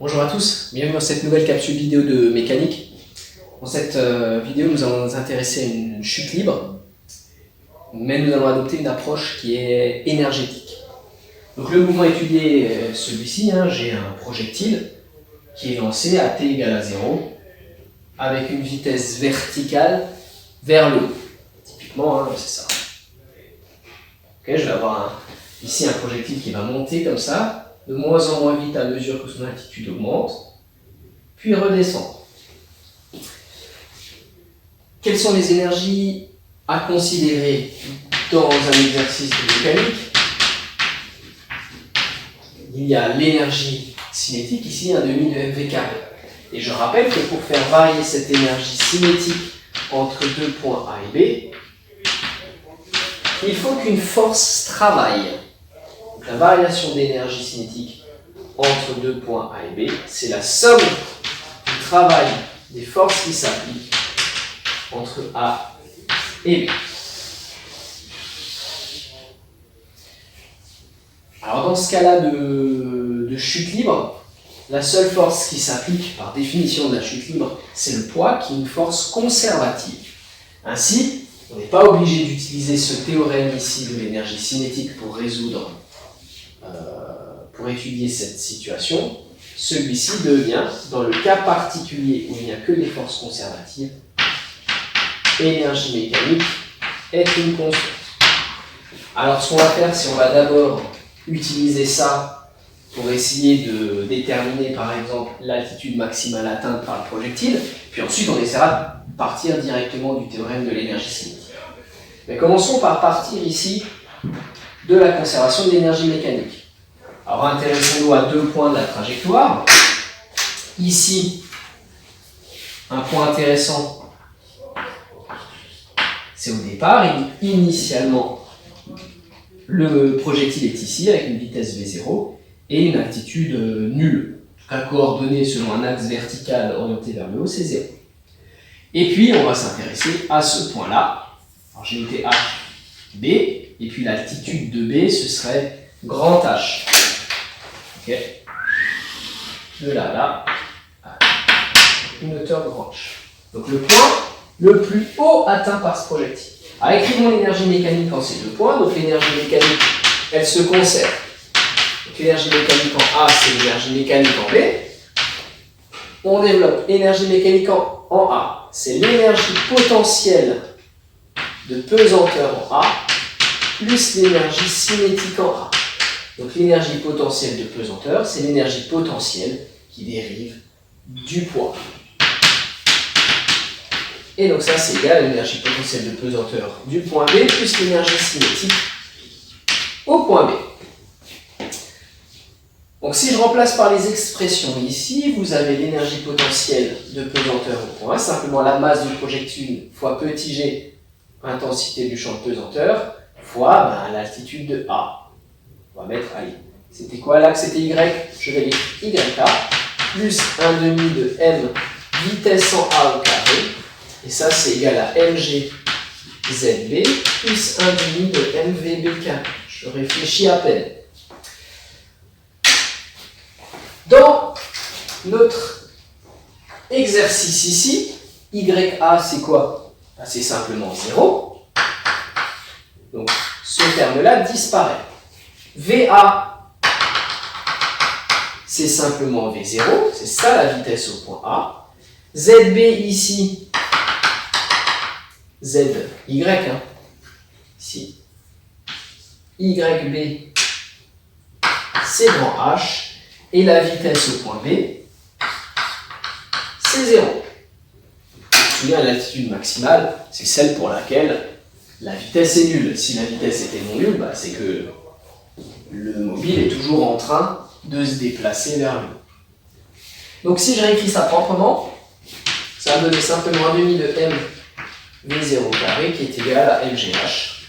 Bonjour à tous, bienvenue dans cette nouvelle capsule vidéo de mécanique. Dans cette vidéo, nous allons nous intéresser à une chute libre, mais nous allons adopter une approche qui est énergétique. Donc le mouvement étudié est celui-ci, j'ai un projectile qui est lancé à t égale à 0 avec une vitesse verticale vers le haut. Typiquement, c'est ça. Okay, je vais avoir ici un projectile qui va monter comme ça, de moins en moins vite à mesure que son altitude augmente, puis redescendre. Quelles sont les énergies à considérer dans un exercice de mécanique? Il y a l'énergie cinétique, ici un demi de mv carré. Et je rappelle que pour faire varier cette énergie cinétique entre deux points A et B, il faut qu'une force travaille. Donc, la variation d'énergie cinétique entre deux points A et B, c'est la somme du travail des forces qui s'appliquent entre A et B. Alors dans ce cas-là de chute libre, la seule force qui s'applique par définition de la chute libre, c'est le poids, qui est une force conservative. Ainsi, on n'est pas obligé d'utiliser ce théorème ici de l'énergie cinétique pour pour étudier cette situation. Celui-ci devient, dans le cas particulier où il n'y a que des forces conservatives, énergie mécanique est une constante. Alors ce qu'on va faire, c'est on va d'abord utiliser ça pour essayer de déterminer par exemple l'altitude maximale atteinte par le projectile, puis ensuite on essaiera de partir directement du théorème de l'énergie cinétique. Mais commençons par partir ici de la conservation de l'énergie mécanique. Alors intéressons-nous à deux points de la trajectoire. Ici, un point intéressant, c'est au départ. Initialement, le projectile est ici avec une vitesse V0 et une altitude nulle. En tout cas, coordonnée selon un axe vertical orienté vers le haut, c'est 0. Et puis, on va s'intéresser à ce point-là. Alors j'ai noté H, B, et puis l'altitude de B, ce serait grand H. Ok. De là à là, une hauteur de grand H. Donc le point le plus haut atteint par ce projectile. Alors écrivons l'énergie mécanique en ces deux points. Donc l'énergie mécanique, elle se conserve. Donc l'énergie mécanique en A, c'est l'énergie mécanique en B. On développe l'énergie mécanique en A. C'est l'énergie potentielle de pesanteur en A, plus l'énergie cinétique en A. Donc l'énergie potentielle de pesanteur, c'est l'énergie potentielle qui dérive du poids. Et donc ça, c'est égal à l'énergie potentielle de pesanteur du point B, plus l'énergie cinétique au point B. Donc si je remplace par les expressions ici, vous avez l'énergie potentielle de pesanteur au point A, simplement la masse du projectile fois petit g, intensité du champ de pesanteur, fois l'altitude de A. On va mettre, allez, c'était quoi l'axe? C'était Y, je vais mettre YA, plus 1 demi de M, vitesse en A au carré, et ça c'est égal à MG ZB, plus 1 demi de MVB carré. Je réfléchis à peine. Dans notre exercice ici, YA c'est quoi? C'est simplement 0. Donc ce terme-là disparaît. VA, c'est simplement V0, c'est ça la vitesse au point A. ZB ici, ZY, ici, YB, c'est grand H, et la vitesse au point B, c'est 0. Je me souviens, l'altitude maximale, c'est celle pour laquelle la vitesse est nulle. Si la vitesse était non nulle, c'est que le mobile est toujours en train de se déplacer vers le haut. Donc si je réécris ça proprement, ça va me donner simplement 1 demi de M V0 carré qui est égal à MGH.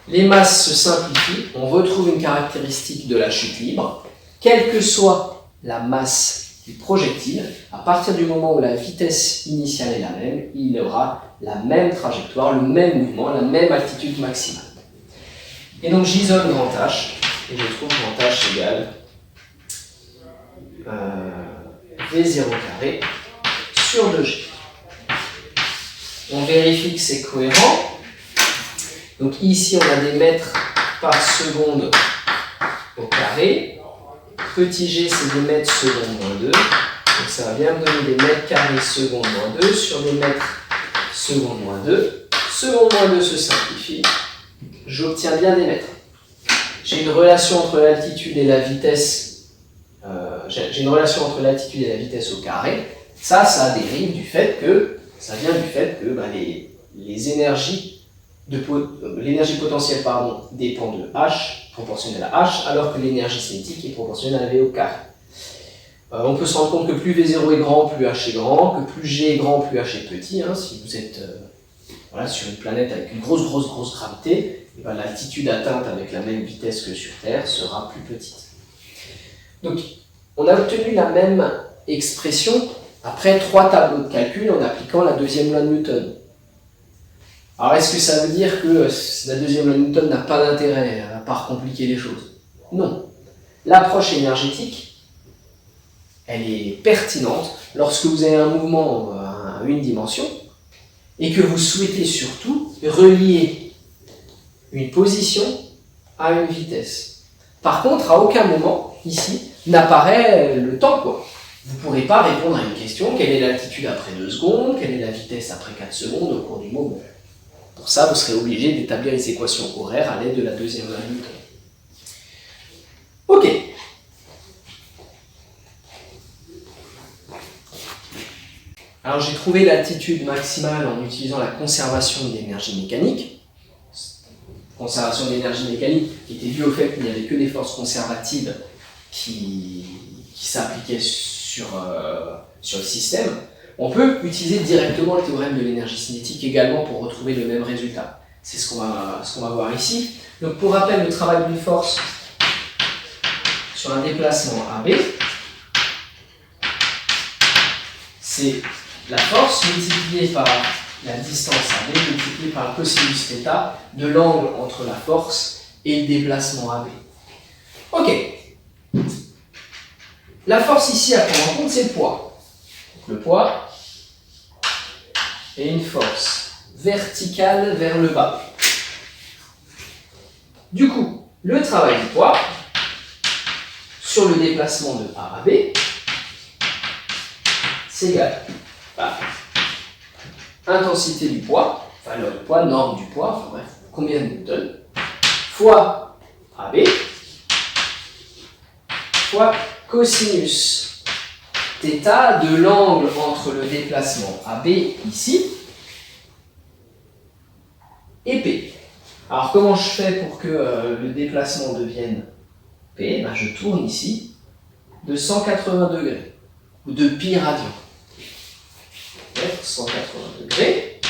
Les masses se simplifient, on retrouve une caractéristique de la chute libre. Quelle que soit la masse du projectile, à partir du moment où la vitesse initiale est la même, il aura la même trajectoire, le même mouvement, la même altitude maximale. Et donc j'isole grand H, et je trouve grand H égale V0 carré sur 2G. On vérifie que c'est cohérent. Donc ici, on a des mètres par seconde au carré. Petit g, c'est des mètres secondes moins 2. Donc ça va bien me donner des mètres carrés secondes moins 2 sur des mètres secondes moins 2. Seconde moins 2 se simplifie. J'obtiens bien des mètres. J'ai une relation entre l'altitude et la vitesse. J'ai une relation entre l'altitude et la vitesse au carré. Ça dérive du fait que, les énergies l'énergie potentielle dépend de H, proportionnelle à H, alors que l'énergie cinétique est proportionnelle à V au carré. On peut se rendre compte que plus V0 est grand, plus H est grand, que plus G est grand, plus H est petit. Si vous êtes sur une planète avec une grosse gravité, l'altitude atteinte avec la même vitesse que sur Terre sera plus petite. Donc, on a obtenu la même expression après 3 tableaux de calcul en appliquant la deuxième loi de Newton. Alors, est-ce que ça veut dire que la deuxième loi de Newton n'a pas d'intérêt, à part compliquer les choses? Non. L'approche énergétique, elle est pertinente lorsque vous avez un mouvement à une dimension et que vous souhaitez surtout relier une position à une vitesse. Par contre, à aucun moment, ici, n'apparaît le temps, Vous ne pourrez pas répondre à une question, quelle est l'altitude après 2 secondes, quelle est la vitesse après 4 secondes au cours du mouvement. Pour ça, vous serez obligé d'établir les équations horaires à l'aide de la deuxième loi de Newton. Ok. Alors j'ai trouvé l'altitude maximale en utilisant la conservation de l'énergie mécanique. Conservation de l'énergie mécanique qui était due au fait qu'il n'y avait que des forces conservatives qui s'appliquaient sur le système. On peut utiliser directement le théorème de l'énergie cinétique également pour retrouver le même résultat. C'est ce qu'on va voir ici. Donc pour rappel, le travail d'une force sur un déplacement AB, c'est la force multipliée par la distance AB multipliée par le cosinus θ de l'angle entre la force et le déplacement AB. Ok. La force ici à prendre en compte, c'est le poids. Donc, le poids est une force verticale vers le bas. Du coup, le travail du poids sur le déplacement de A à B, c'est égal à intensité du poids, valeur du poids, norme du poids, combien de newtons, fois AB, fois cosinus θ de l'angle entre le déplacement AB ici et P. Alors comment je fais pour que le déplacement devienne P? Je tourne ici de 180 degrés, ou de pi radian. 180 degrés.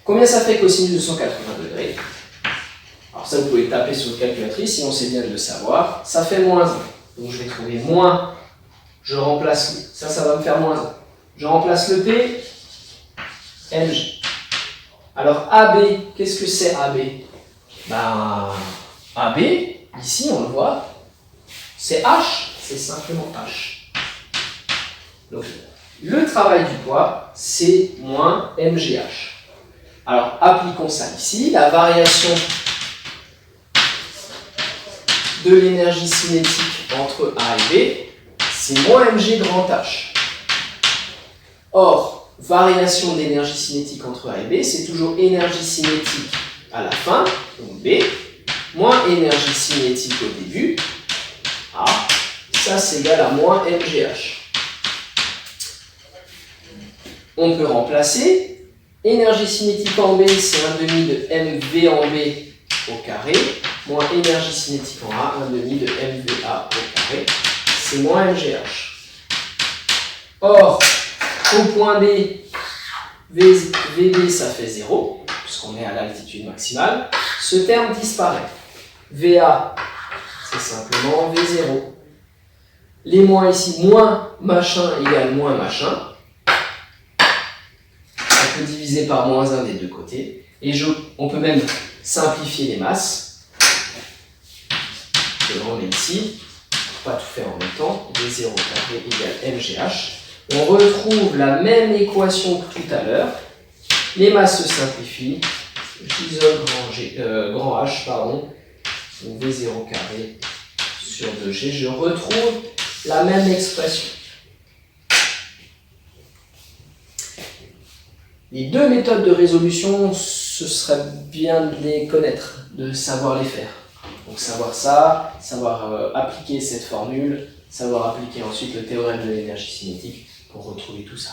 Combien ça fait cosinus de 180 degrés? Alors ça, vous pouvez taper sur le calculatrice, si on sait bien de le savoir. Ça fait moins 1. Donc je vais trouver moins, je remplace le. Ça va me faire moins 1. Je remplace le P, mg. Alors AB, qu'est-ce que c'est AB? AB, ici on le voit, c'est H, c'est simplement H. Donc le travail du poids, c'est moins mgh. Alors appliquons ça ici, la variation de l'énergie cinétique entre A et B, c'est moins mg grand H. Or, variation d'énergie cinétique entre A et B, c'est toujours énergie cinétique à la fin, donc B, moins énergie cinétique au début, A, ça c'est égal à moins mgh. On peut remplacer, énergie cinétique en B, c'est 1/2 de mv en B au carré, moins énergie cinétique en A, 1/2 de mva au carré, c'est moins mgh. Or, au point B, VB ça fait 0, puisqu'on est à l'altitude maximale, ce terme disparaît. VA, c'est simplement V0. Les moins ici, moins machin égale moins machin. On peut diviser par moins 1 des deux côtés. Et on peut même simplifier les masses. Je le remets ici. pas tout faire en même temps, V0 carré égale MGH. On retrouve la même équation que tout à l'heure. Les masses se simplifient. J'isole grand H, pardon, donc V0 carré sur 2G. Je retrouve la même expression. Les deux méthodes de résolution, ce serait bien de les connaître, de savoir les faire. Donc savoir ça, savoir appliquer cette formule, savoir appliquer ensuite le théorème de l'énergie cinétique pour retrouver tout ça.